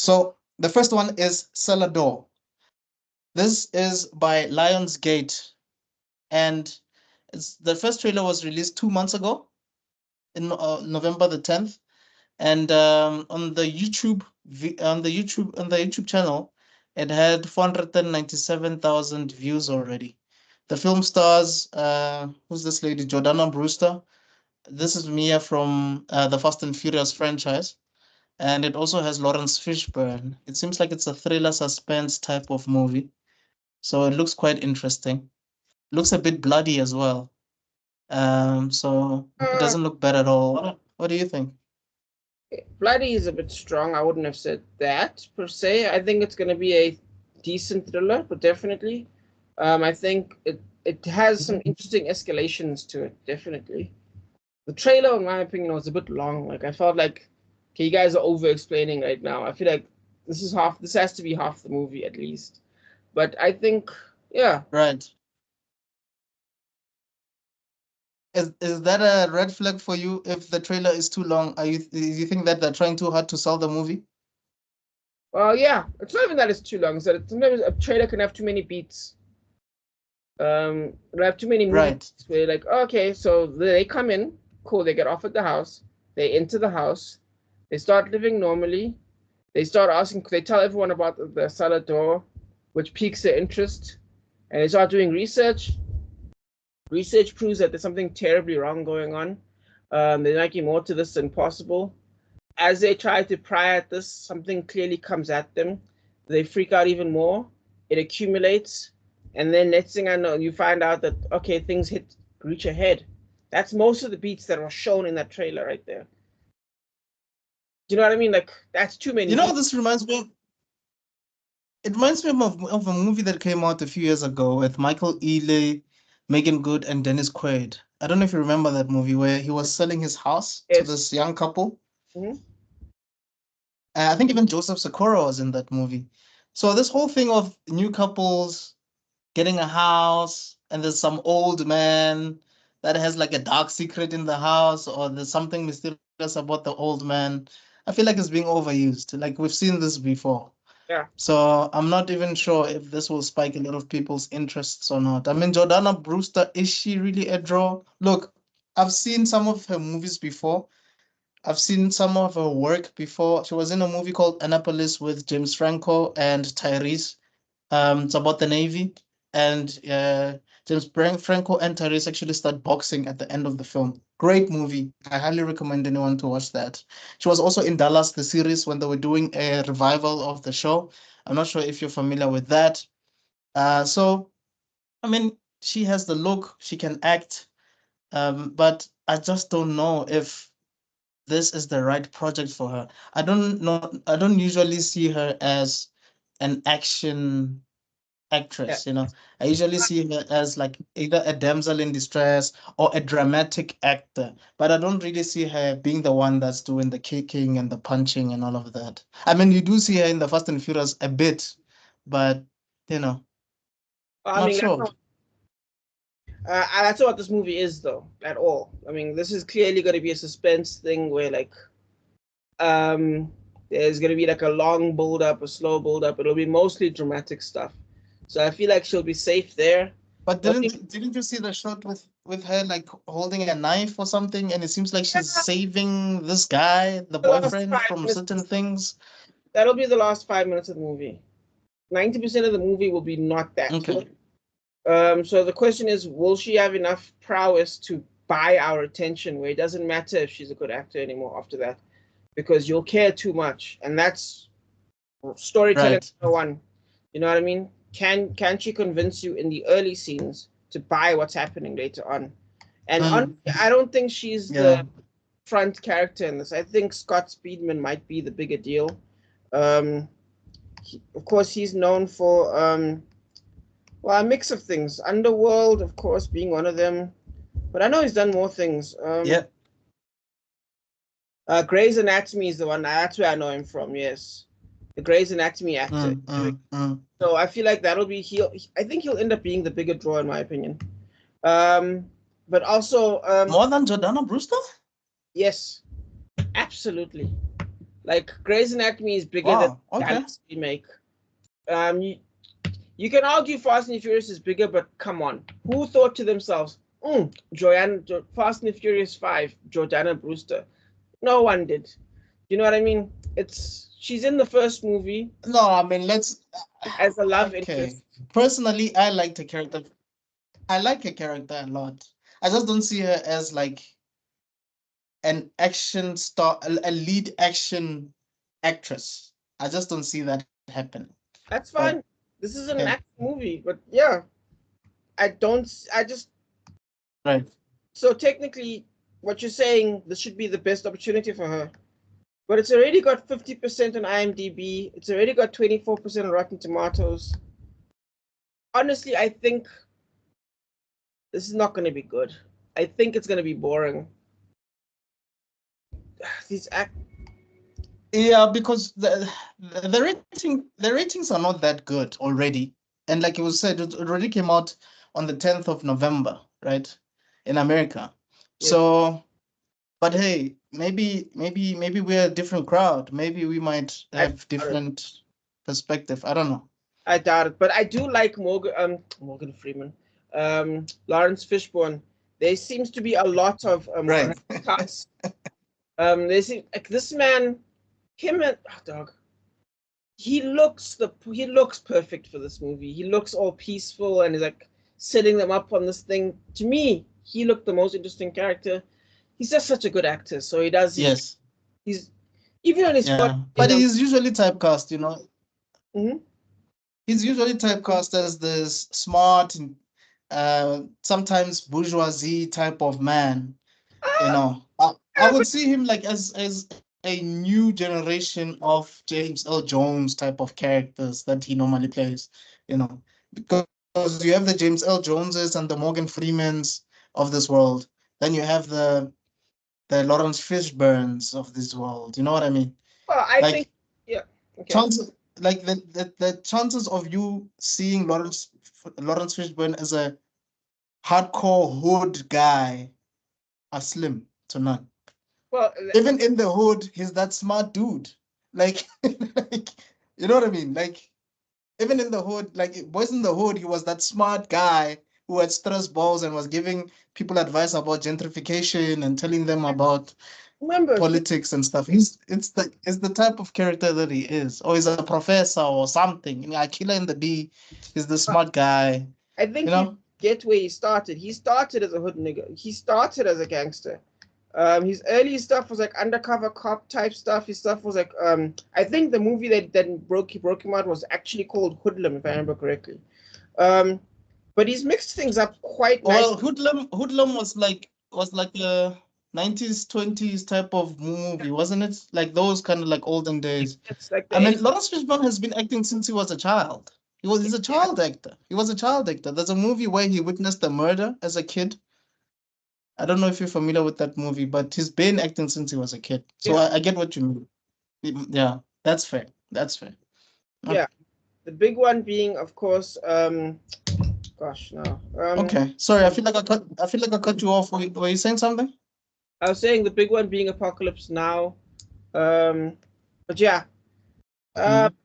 So the first one is Cellar. This is by Lionsgate, and the first trailer was released 2 months ago, in November the 10th, and on the YouTube channel, it had 497,000 views already. The film stars who's this lady? Jordana Brewster. This is Mia from the Fast and Furious franchise. And it also has Lawrence Fishburne. It seems like it's a thriller suspense type of movie. So it looks quite interesting. Looks a bit bloody as well. So it doesn't look bad at all. What do you think? Bloody is a bit strong. I wouldn't have said that per se. I think it's going to be a decent thriller, but definitely. I think it has some interesting escalations to it, definitely. The trailer, in my opinion, was a bit long. Like, I felt like, okay, you guys are over-explaining right now. I feel like this has to be half the movie at least. But I think, yeah. Right. Is that a red flag for you if the trailer is too long? Do you think that they're trying too hard to sell the movie? Well, yeah. It's not even that it's too long. So sometimes a trailer can have too many beats. Have too many movies where you're like, okay, so they come in, cool, they get off at the house, they enter the house, they start living normally, they start asking, they tell everyone about the cellar door, which piques their interest, and they start doing research. Research proves that there's something terribly wrong going on. There's making more to this than possible. As they try to pry at this, something clearly comes at them. They freak out even more. It accumulates. And then next thing I know, you find out that, okay, things reach a head. That's most of the beats that are shown in that trailer right there. Do you know what I mean? Like, that's too many. You know, this reminds me. It reminds me of a movie that came out a few years ago with Michael Ealy, Megan Good, and Dennis Quaid. I don't know if you remember that movie where he was selling his house to this young couple. Mm-hmm. I think even Joseph Sikora was in that movie. So this whole thing of new couples getting a house, and there's some old man that has like a dark secret in the house, or there's something mysterious about the old man. I feel like it's being overused. Like, we've seen this before. Yeah. So I'm not even sure if this will spike a lot of people's interests or not. I mean, Jordana Brewster, is she really a draw? Look, I've seen some of her movies before. I've seen some of her work before. She was in a movie called Annapolis with James Franco and Tyrese. It's about the Navy. And James Franco and Tyrese actually start boxing at the end of the film. Great movie. I highly recommend anyone to watch that. She was also in Dallas, the series, when they were doing a revival of the show. I'm not sure if you're familiar with that. So, I mean, she has the look, she can act, but I just don't know if this is the right project for her. I don't usually see her as an action actress, I usually see her as like either a damsel in distress or a dramatic actor, but I don't really see her being the one that's doing the kicking and the punching and all of that. I mean, you do see her in the Fast and Furious a bit, but not sure. That's not what this movie is, though, at all. I mean, this is clearly going to be a suspense thing where, like, there's going to be like a long build up, a slow build up. It'll be mostly dramatic stuff. So I feel like she'll be safe there. But didn't you see the shot with her like holding a knife or something, and it seems like she's saving this guy, the boyfriend, from certain things? That'll be the last 5 minutes of the movie. 90% of the movie will be not that. Okay. So the question is, will she have enough prowess to buy our attention where it doesn't matter if she's a good actor anymore after that? Because you'll care too much, and that's storytelling number one. You know what I mean? Can she convince you in the early scenes to buy what's happening later on? And I don't think she's the front character in this. I think Scott Speedman might be the bigger deal. Of course, he's known for a mix of things. Underworld, of course, being one of them. But I know he's done more things. Grey's Anatomy is the one. That's where I know him from, yes. The Grey's Anatomy actor. So I feel like that'll be... I think he'll end up being the bigger draw, in my opinion. But also... more than Jordana Brewster? Yes. Absolutely. Like Grey's Anatomy is bigger Wow. than Okay. Dallas remake. You, you can argue Fast and Furious is bigger, but come on, who thought to themselves, Fast and Furious 5, Jordana Brewster? No one did. You know what I mean? She's in the first movie No, I mean let's. as a love Okay. interest. Personally, I like the character. I like her character a lot. I just don't see her as like an action star, a lead action actress. I just don't see that happen. That's But fine. This is an okay, action movie, but yeah, I don't. I just right. so technically, what you're saying, this should be the best opportunity for her. But it's already got 50% on IMDb. It's already got 24% on Rotten Tomatoes. Honestly, I think this is not going to be good. I think it's going to be boring. These act. Yeah, because the ratings are not that good already. And like you said, it already came out on the 10th of November, right? In America. Yes, So, but hey, maybe we're a different crowd. Maybe we might I have different perspective. I don't know. I doubt it, but I do like Morgan Freeman, Lawrence Fishburne. There seems to be a lot of Right. cuts. They seem like this man, him and dog. He looks perfect for this movie. He looks all peaceful and he's like setting them up on this thing. To me, he looked the most interesting character. He's just such a good actor. So he does. Yes. He's even on his Yeah. But he's usually typecast, you know. Mhm. He's usually typecast as this smart and sometimes bourgeoisie type of man. You know, I would see him like as a new generation of James L. Jones type of characters that he normally plays. You know, because you have the James L. Joneses and the Morgan Freemans of this world. Then you have the Lawrence Fishburnes of this world. You know what I mean? Well, I think Like yeah. Okay. chances, like the chances of you seeing Lawrence Fishburne as a hardcore hood guy are slim to none. Well, Even in the hood, he's that smart dude. Like, like, you know what I mean? Like, even in the hood, like, boys in the hood, he was that smart guy who had stress balls and was giving people advice about gentrification and telling them about remember, politics and stuff. It's the type of character that he is. Or he's a professor or something. You know, a killer in the bee. He's the smart guy. I think You you know? get where he started. He started as a hood nigga. He started as a gangster. His early stuff was like undercover cop type stuff. His stuff was like I think the movie that broke him out was actually called Hoodlum, if I remember correctly. Um, but he's mixed things up quite Well, nicely. Hoodlum was like a 90s, 20s type of movie, wasn't it? Like those kind of like olden days. It's like I the mean, Lawrence Fishburne has been acting since he was a child. He's a child actor. He was a child actor. There's a movie where he witnessed a murder as a kid. I don't know if you're familiar with that movie, but he's been acting since he was a kid. So yeah, I get what you mean. Yeah, that's fair. That's fair. yeah. The big one being, of course, gosh, no. Okay. Sorry, I feel like I cut you off. Were you saying something? I was saying the big one being Apocalypse Now. But yeah,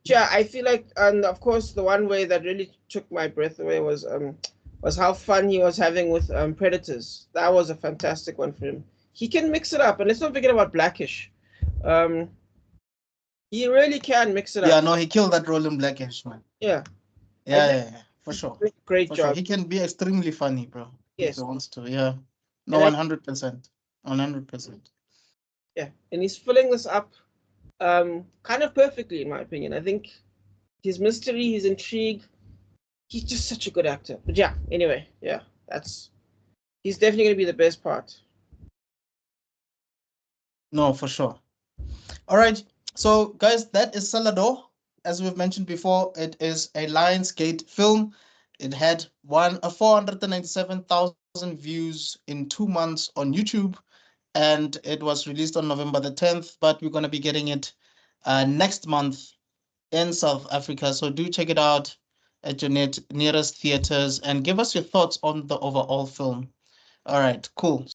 yeah, I feel like, and of course, the one way that really took my breath away was how fun he was having with Predators. That was a fantastic one for him. He can mix it up, and let's not forget about Blackish. Um, he really can mix it Yeah, up. no, he killed that role in Blackish, man. Yeah, I Yeah, think yeah, yeah, for he sure. did a great For sure. job. He can be extremely funny, bro, if he Yes, wants to. Yeah. No, and 100%. 100%. yeah, and he's filling this up kind of perfectly, in my opinion. I think his mystery, his intrigue, he's just such a good actor. But yeah, anyway, yeah, he's definitely going to be the best part. No, for sure. All right. So, guys, that is Cellar. As we've mentioned before, it is a Lionsgate film. It had 497,000 views in 2 months on YouTube, and it was released on November the 10th, but we're going to be getting it next month in South Africa. So do check it out at your nearest theaters and give us your thoughts on the overall film. All right, cool.